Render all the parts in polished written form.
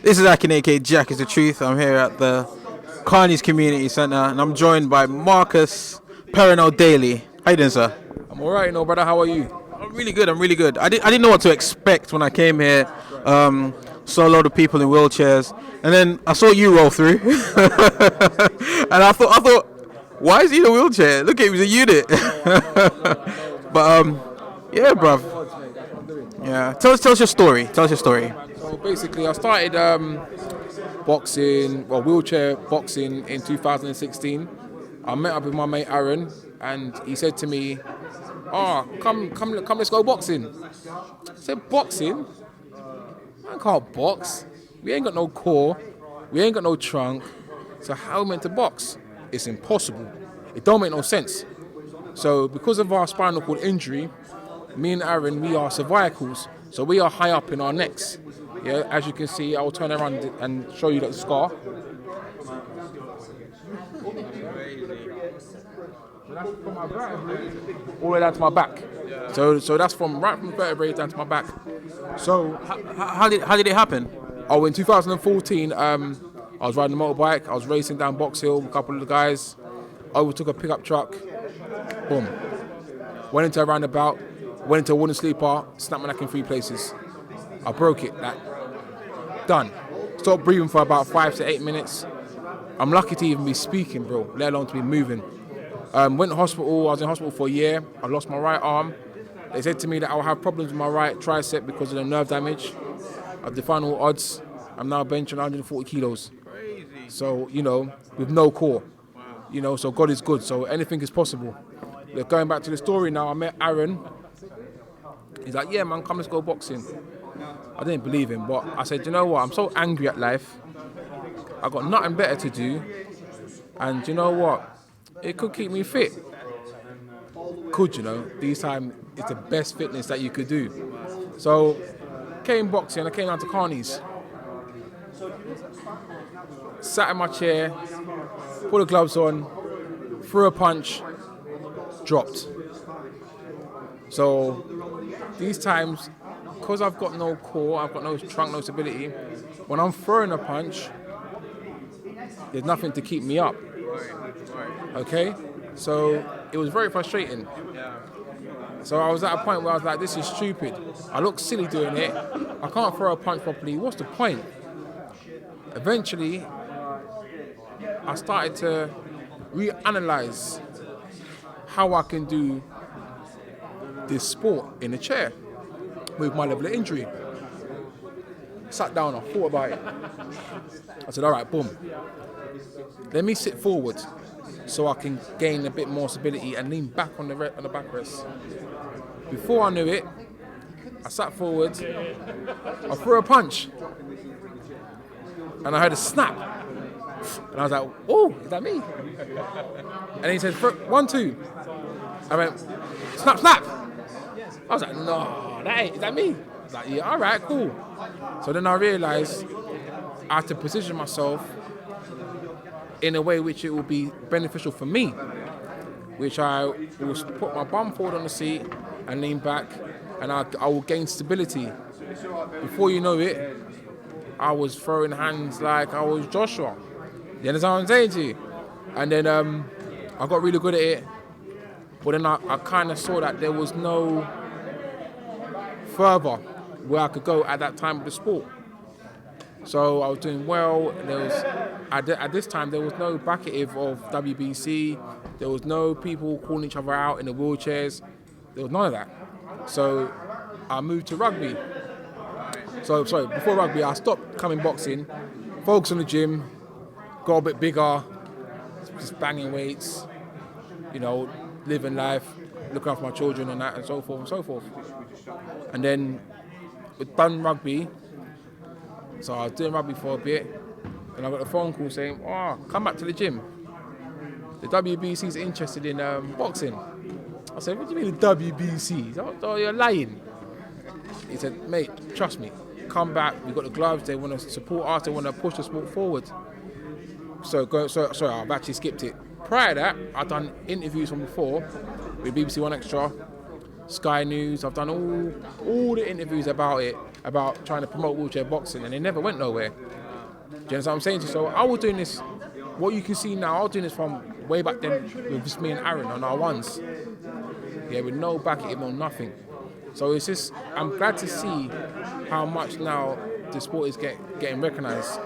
This is Akin, aka Jack is the Truth. I'm here at the Carney's Community Centre and I'm joined by Marcus Perrinell Daley. How you doing, sir? I'm alright, brother. How are you? I'm really good. I didn't know what to expect when I came here. Saw a lot of people in wheelchairs, and then I saw you roll through, and I thought, why is he in a wheelchair? Look at him, he's a unit. But yeah, bruv. Yeah, tell us your story. Tell us your story. So basically, I started wheelchair boxing in 2016. I met up with my mate Aaron, and he said to me, "Oh, come, let's go boxing." I said, "Boxing? I can't box. We ain't got no core. We ain't got no trunk. So how are we meant to box? It's impossible. It don't make no sense." So because of our spinal cord injury, me and Aaron, we are cervicals. So we are high up in our necks. Yeah, as you can see, I will turn around and show you that scar. That's from my vertebrae all the way down to my back. So that's right from the vertebrae down to my back. So How did it happen? Oh, in 2014, I was riding a motorbike. I was racing down Box Hill with a couple of the guys. I overtook a pickup truck. Boom. Went into a roundabout. Went into a wooden sleeper. Snapped my neck in 3 places. I broke it. Done. Stopped breathing for about 5 to 8 minutes. I'm lucky to even be speaking, bro, let alone to be moving. Went to hospital. I was in hospital for a year. I lost my right arm. They said to me that I'll have problems with my right tricep because of the nerve damage. I've defied all odds. I'm now benching 140 kilos. Crazy. So, with no core. So God is good. So anything is possible. Look, going back to the story now, I met Aaron. He's like, "Yeah, man, come, let's go boxing." I didn't believe him, but I said, "You know what? I'm so angry at life. I got nothing better to do. And you know what? It could keep me fit." These times it's the best fitness that you could do. So, came boxing, I came down to Carney's. Sat in my chair, put the gloves on, threw a punch, dropped. So, these times, because I've got no core, I've got no trunk, no stability, when I'm throwing a punch, there's nothing to keep me up. Okay? So it was very frustrating. So I was at a point where I was like, this is stupid. I look silly doing it. I can't throw a punch properly. What's the point? Eventually, I started to reanalyze how I can do this sport in a chair with my level of injury. Sat down, I thought about it. I said, all right, boom. Let me sit forward so I can gain a bit more stability and lean back on the backrest. Before I knew it, I sat forward, I threw a punch, and I heard a snap. And I was like, "Oh, is that me?" And he said, "1, 2." I went, "Snap, snap." I was like, "No, is that me?" I was like, "Yeah, all right, cool." So then I realized I had to position myself in a way which it will be beneficial for me, which I will put my bum forward on the seat and lean back, and I will gain stability. Before you know it, I was throwing hands like I was Joshua. You understand what I'm saying to you? And then I got really good at it, but then I kind of saw that there was no further where I could go at that time of the sport. So I was doing well. There was at this time there was no bracketive of WBC. There was no people calling each other out in the wheelchairs. There was none of that. So I moved to rugby. So before rugby, I stopped coming boxing, focused on the gym, got a bit bigger, just banging weights, living life, looking after my children and that, and so forth and so forth. And then we'd done rugby. So I was doing rugby for a bit, and I got a phone call saying, "Oh, come back to the gym. The WBC's interested in boxing." I said, "What do you mean the WBC?" He said, "Oh, you're lying." He said, "Mate, trust me. Come back. We've got the gloves. They want to support us. They want to push the sport forward." Sorry, I've actually skipped it. Prior to that, I'd done interviews from before with BBC One Extra. Sky News. I've done all the interviews about it, about trying to promote wheelchair boxing, and it never went nowhere. Do you understand what I'm saying to you? So I was doing this, what you can see now, I was doing this from way back then with just me and Aaron on our ones. Yeah, with no backing, no nothing. So it's just, I'm glad to see how much now the sport is getting recognised.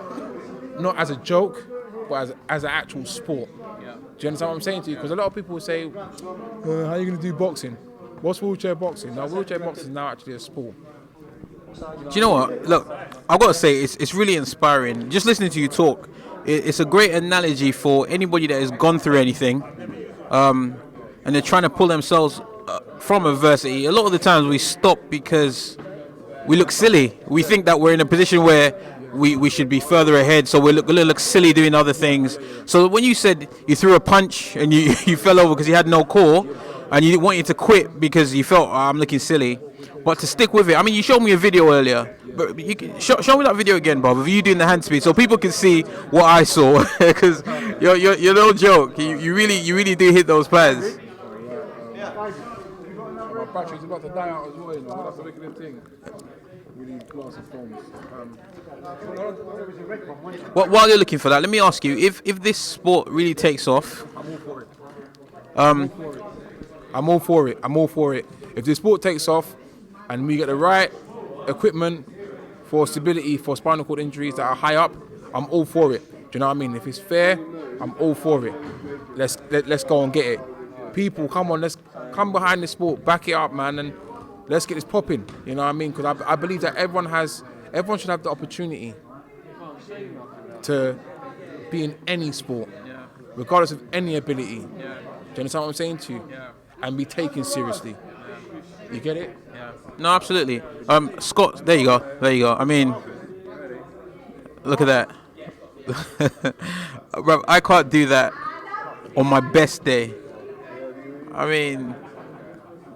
Not as a joke, but as an actual sport. Yeah. Do you understand what I'm saying to you? Because a lot of people will say, how are you going to do boxing? What's wheelchair boxing? Now, wheelchair boxing is now actually a sport. Do you know what? Look, I've got to say, it's really inspiring. Just listening to you talk, it's a great analogy for anybody that has gone through anything, and they're trying to pull themselves from adversity. A lot of the times we stop because we look silly. We think that we're in a position where we should be further ahead, so we look silly doing other things. So when you said you threw a punch and you fell over because you had no core, and you wanted to quit because you felt, I'm looking silly, but to stick with it. I mean, you showed me a video earlier, but you can show me that video again, Bob, of you doing the hand speed, so people can see what I saw. Because you're no joke. You really do hit those pads. My battery's about to die out as well, you know. That's the wicked thing. While you're looking for that, let me ask you, if this sport really takes off, I'm all for it. I'm all for it. If the sport takes off and we get the right equipment for stability for spinal cord injuries that are high up, I'm all for it. Do you know what I mean? If it's fair, I'm all for it. Let's go and get it. People, come on, let's come behind the sport, back it up, man, and let's get this popping. You know what I mean? Because I believe that everyone should have the opportunity to be in any sport, regardless of any ability. Do you understand what I'm saying to you? And be taken seriously. You get it? Yeah. No, absolutely. Scott, there you go. I mean, look at that. Bro, I can't do that on my best day. I mean,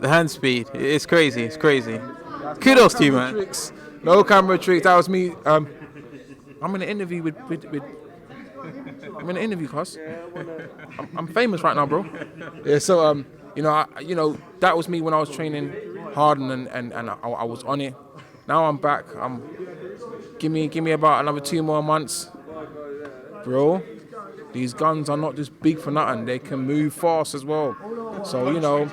the hand speed, it's crazy. Kudos to you, man. Tricks. No camera tricks. That was me. I'm in an interview with I'm in an interview, cuz. I'm famous right now, bro. Yeah, so you know, that was me when I was training hard and I was on it. Now I'm back. Give me about another 2 more months, bro. These guns are not just big for nothing. They can move fast as well. So, you know,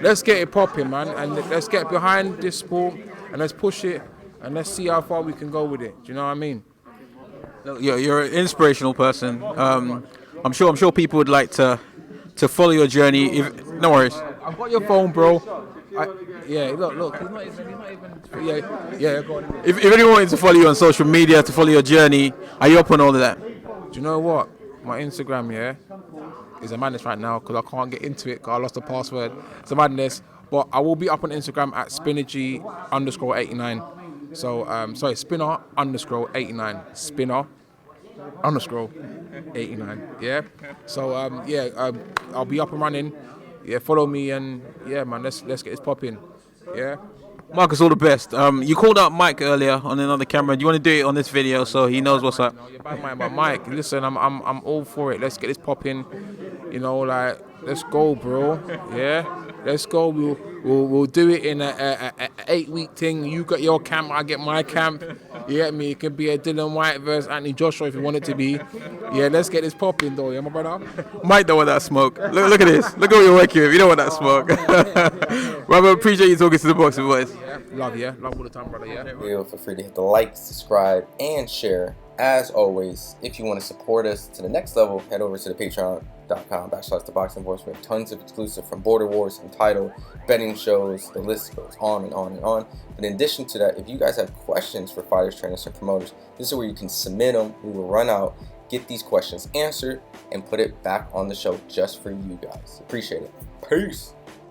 let's get it popping, man, and let's get behind this sport and let's push it and let's see how far we can go with it. Do you know what I mean? You're an inspirational person. I'm sure people would like to follow your journey. No worries. I've got your phone, bro. Look. He's not even. Yeah. Go on. If anyone wants to follow you on social media, to follow your journey, are you up on all of that? Do you know what? My Instagram, is a madness right now because I can't get into it because I lost the password. It's a madness. But I will be up on Instagram at spinnerg_89. So, sorry, spinner_89. Spinner_89. Yeah. So, I'll be up and running. Yeah, follow me and man, let's get this popping. Yeah. Marcus, all the best. You called out Mike earlier on another camera. Do you want to do it on this video so he knows what's up? No, you're bad, Mike. But Mike, listen, I'm all for it. Let's get this popping. You know, like, let's go, bro. Yeah, let's go. We'll do it in a 8-week thing. You got your camp, I get my camp. You get me? It could be a Dylan White versus Anthony Joshua if you want it to be. Yeah, let's get this popping, though. Yeah, my brother. Mike don't want that smoke. Look at this. Look at what you're working with. You don't want that smoke. Robert, appreciate you talking to the Boxing Voice. Yeah, love all the time, brother. Yeah. Feel free to hit the like, subscribe, and share. As always, if you want to support us to the next level, head over to the patreon.com/ThaBoxingVoice. We have tons of exclusive from Border Wars, Entitled, betting shows, the list goes on and on and on. But in addition to that, if you guys have questions for fighters, trainers, and promoters, this is where you can submit them. We will run out, get these questions answered, and put it back on the show just for you guys. Appreciate it. Peace.